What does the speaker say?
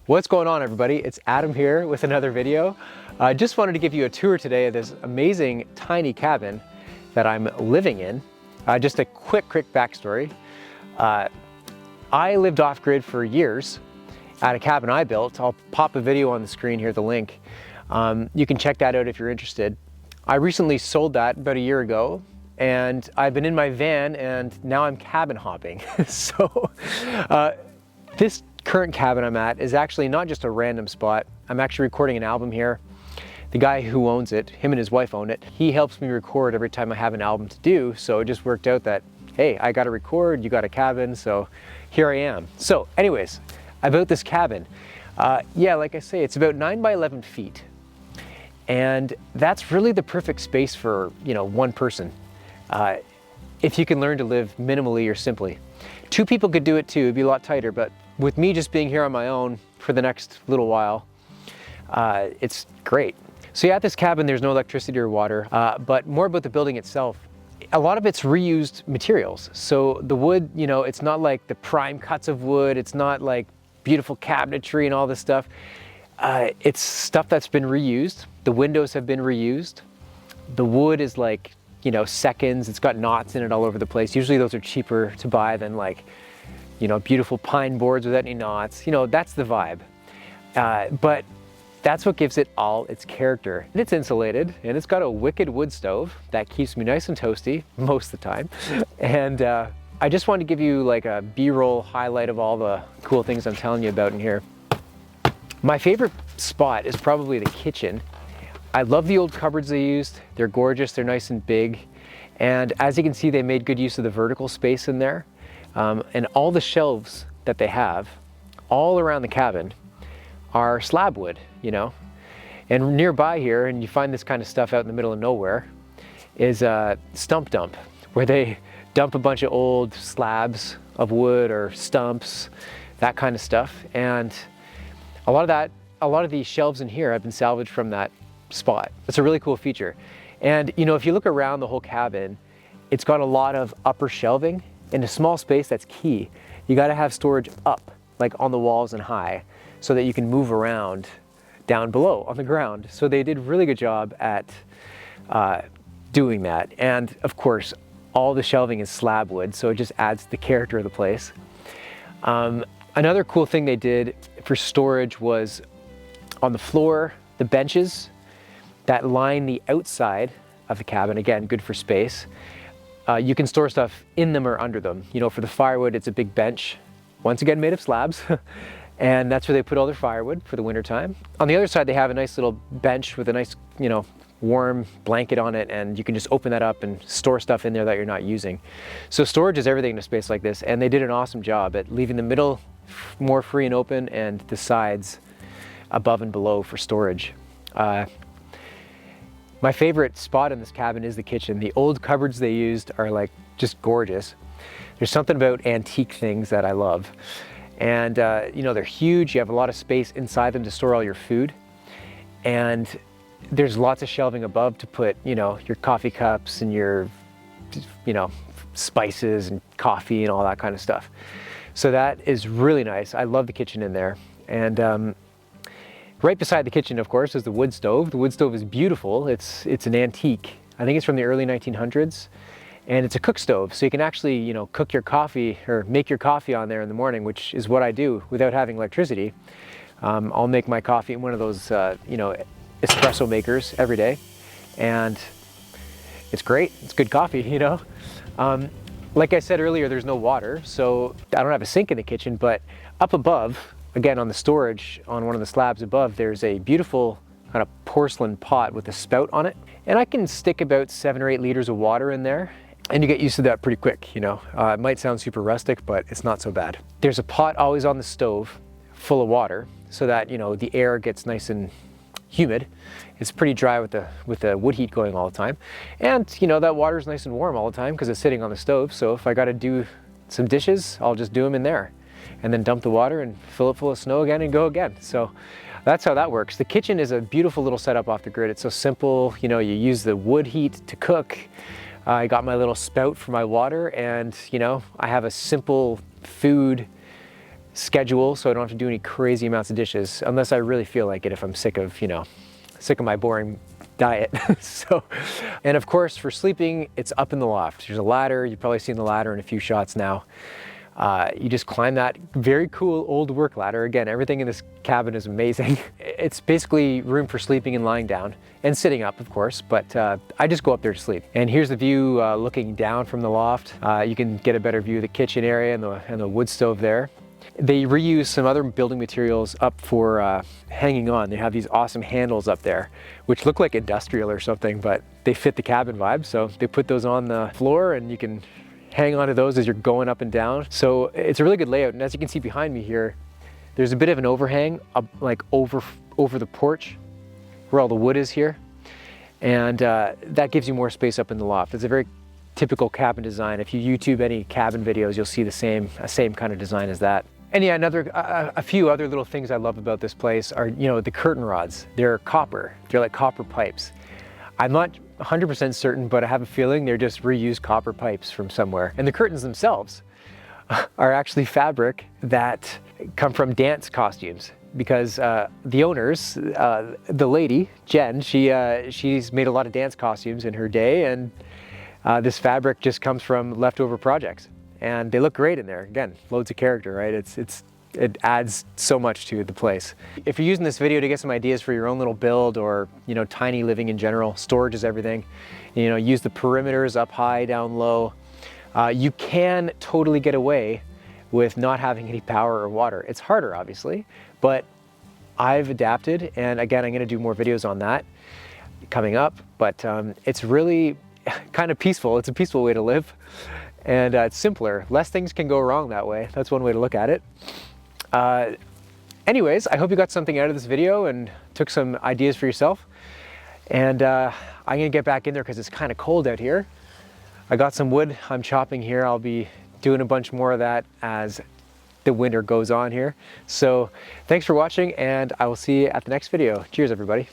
What's going on, everybody? It's Adam here with another video. I just wanted to give you a tour today of this amazing tiny cabin that I'm living in. Just a quick backstory. I lived off-grid for years at a cabin I built. I'll pop a video on the screen here, the link. You can check that out if you're interested. I recently sold that about a year ago, and I've been in my van and now I'm cabin hopping. So this current cabin I'm at is actually not just a random spot. I'm actually recording an album here. The guy who owns it, him and his wife own it, he helps me record every time I have an album to do. So it just worked out that, hey, I got to record, you got a cabin, so here I am. So anyways, about this cabin. Yeah, like I say, it's about 9 by 11 feet. And that's really the perfect space for, one person. If you can learn to live minimally or simply. Two people could do it too, it'd be a lot tighter, but with me just being here on my own for the next little while, it's great. So yeah, at this cabin, there's no electricity or water, but more about the building itself. A lot of it's reused materials. So the wood, it's not like the prime cuts of wood. It's not like beautiful cabinetry and all this stuff. It's stuff that's been reused. The windows have been reused. The wood is like, seconds. It's got knots in it all over the place. Usually those are cheaper to buy than like, beautiful pine boards without any knots. That's the vibe. But that's what gives it all its character. And it's insulated, and it's got a wicked wood stove that keeps me nice and toasty most of the time. And I just wanted to give you like a B-roll highlight of all the cool things I'm telling you about in here. My favorite spot is probably the kitchen. I love the old cupboards they used. They're gorgeous, they're nice and big. And as you can see, they made good use of the vertical space in there. And all the shelves that they have all around the cabin are slab wood, And nearby here, and you find this kind of stuff out in the middle of nowhere, is a stump dump, where they dump a bunch of old slabs of wood or stumps, that kind of stuff. And a lot of these shelves in here have been salvaged from that spot. It's a really cool feature. And if you look around the whole cabin, it's got a lot of upper shelving. In a small space, that's key. You got to have storage up, like on the walls and high, so that you can move around down below on the ground. So they did a really good job at doing that. And of course, all the shelving is slab wood, so it just adds to the character of the place. Another cool thing they did for storage was on the floor, the benches that line the outside of the cabin, again, good for space. You can store stuff in them or under them. For the firewood, it's a big bench, once again made of slabs, and that's where they put all their firewood for the winter time. On the other side, they have a nice little bench with a nice, warm blanket on it, and you can just open that up and store stuff in there that you're not using. So storage is everything in a space like this, and they did an awesome job at leaving the middle more free and open and the sides above and below for storage. My favorite spot in this cabin is the kitchen. The old cupboards they used are like just gorgeous. There's something about antique things that I love. And they're huge. You have a lot of space inside them to store all your food. And there's lots of shelving above to put, your coffee cups and your, spices and coffee and all that kind of stuff. So that is really nice. I love the kitchen in there. And right beside the kitchen, of course, is the wood stove. The wood stove is beautiful. It's an antique. I think it's from the early 1900s. And it's a cook stove, so you can actually, cook your coffee or make your coffee on there in the morning, which is what I do without having electricity. I'll make my coffee in one of those, espresso makers every day. And it's great. It's good coffee, Like I said earlier, there's no water, so I don't have a sink in the kitchen, but up above, again, on the storage, on one of the slabs above, there's a beautiful kind of porcelain pot with a spout on it. And I can stick about 7 or 8 liters of water in there, and you get used to that pretty quick, It might sound super rustic, but it's not so bad. There's a pot always on the stove full of water so that, the air gets nice and humid. It's pretty dry with the wood heat going all the time. And, that water is nice and warm all the time because it's sitting on the stove. So if I got to do some dishes, I'll just do them in there, and then dump the water and fill it full of snow again and go again. So that's how that works. The kitchen is a beautiful little setup off the grid. It's so simple. You use the wood heat to cook. I got my little spout for my water, and I have a simple food schedule so I don't have to do any crazy amounts of dishes unless I really feel like it, if I'm sick of, sick of my boring diet. So, and of course for sleeping, it's up in the loft. There's a ladder. You've probably seen the ladder in a few shots now. You just climb that very cool old work ladder. Again, everything in this cabin is amazing. It's basically room for sleeping and lying down and sitting up, of course, but I just go up there to sleep. And here's the view looking down from the loft. You can get a better view of the kitchen area and the wood stove there. They reuse some other building materials up for hanging on. They have these awesome handles up there, which look like industrial or something, but they fit the cabin vibe. So they put those on the floor and you can hang on to those as you're going up and down. So it's a really good layout. And as you can see behind me here, there's a bit of an overhang like over the porch where all the wood is here. And that gives you more space up in the loft. It's a very typical cabin design. If you YouTube any cabin videos, you'll see the same kind of design as that. And yeah, a few other little things I love about this place are, the curtain rods. They're copper. They're like copper pipes. I'm not 100% certain, but I have a feeling they're just reused copper pipes from somewhere. And the curtains themselves are actually fabric that come from dance costumes, because the owners, the lady, Jen, she's made a lot of dance costumes in her day, and this fabric just comes from leftover projects. And they look great in there. Again, loads of character, right? It adds so much to the place. If you're using this video to get some ideas for your own little build, or tiny living in general, storage is everything. Use the perimeters up high, down low. You can totally get away with not having any power or water. It's harder, obviously, but I've adapted, and again, I'm going to do more videos on that coming up. But it's really kind of peaceful. It's a peaceful way to live, and it's simpler. Less things can go wrong that way. That's one way to look at it. Anyways, I hope you got something out of this video and took some ideas for yourself. And I'm gonna get back in there because it's kind of cold out here. I got some wood I'm chopping here. I'll be doing a bunch more of that as the winter goes on here. So thanks for watching, and I will see you at the next video. Cheers, everybody.